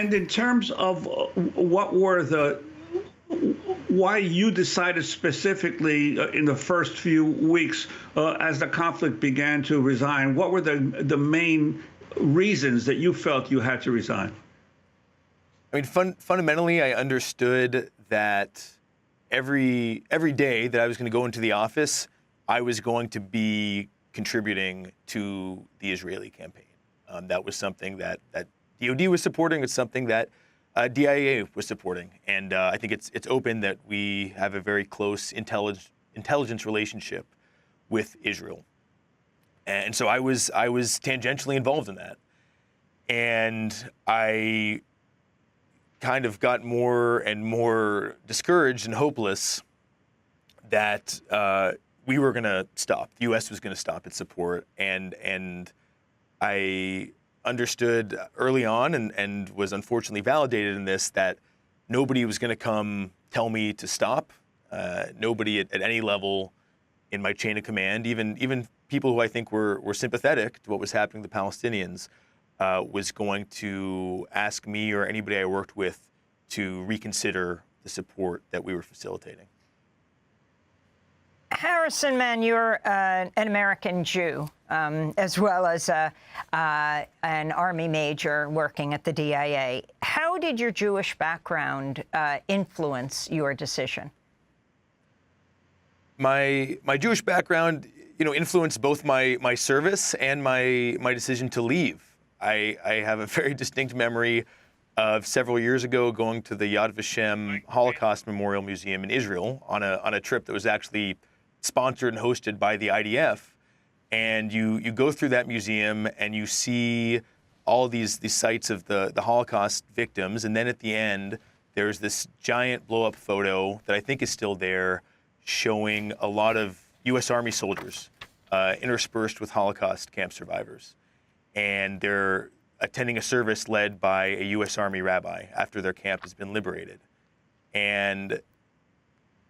And in terms of what were why you decided specifically in the first few weeks as the conflict began to resign, what were the main reasons that you felt you had to resign? I mean, fundamentally, I understood that every day that I was going to go into the office, I was going to be contributing to the Israeli campaign. That was something that DoD was supporting. It's something that DIA was supporting, and I think it's open that we have a very close intelligence relationship with Israel, and so I was tangentially involved in that, and I kind of got more and more discouraged and hopeless that we were going to stop. The U.S. was going to stop its support, and I understood early on and was unfortunately validated in this that nobody was going to come tell me to stop. Nobody at any level in my chain of command, even people who I think were sympathetic to what was happening to the Palestinians, was going to ask me or anybody I worked with to reconsider the support that we were facilitating. Harrison Mann, you're an American Jew, as well as an Army major working at the DIA. How did your Jewish background influence your decision? My Jewish background, influenced both my service and my decision to leave. I have a very distinct memory of several years ago going to the Yad Vashem Holocaust Memorial Museum in Israel on a trip that was actually sponsored and hosted by the IDF. And you go through that museum and you see all these sites of the Holocaust victims. And then at the end, there's this giant blow-up photo that I think is still there showing a lot of U.S. Army soldiers interspersed with Holocaust camp survivors. And they're attending a service led by a U.S. Army rabbi after their camp has been liberated. And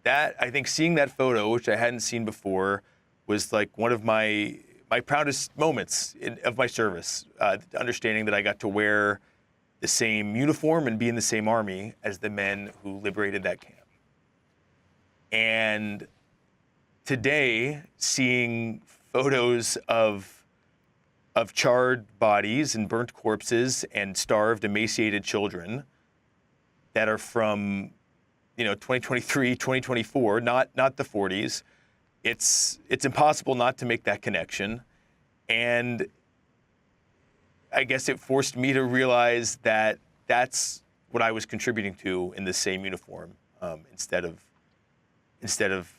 that, I think, seeing that photo, which I hadn't seen before, was like one of my proudest moments of my service, understanding that I got to wear the same uniform and be in the same army as the men who liberated that camp. And today, seeing photos of charred bodies and burnt corpses and starved, emaciated children that are from 2023, 2024, not the 40s. It's impossible not to make that connection. And I guess it forced me to realize that that's what I was contributing to in the same uniform, instead of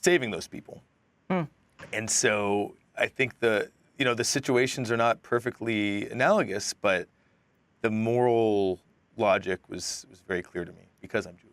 saving those people. And so I think the situations are not perfectly analogous, but the moral logic was very clear to me because I'm Jewish.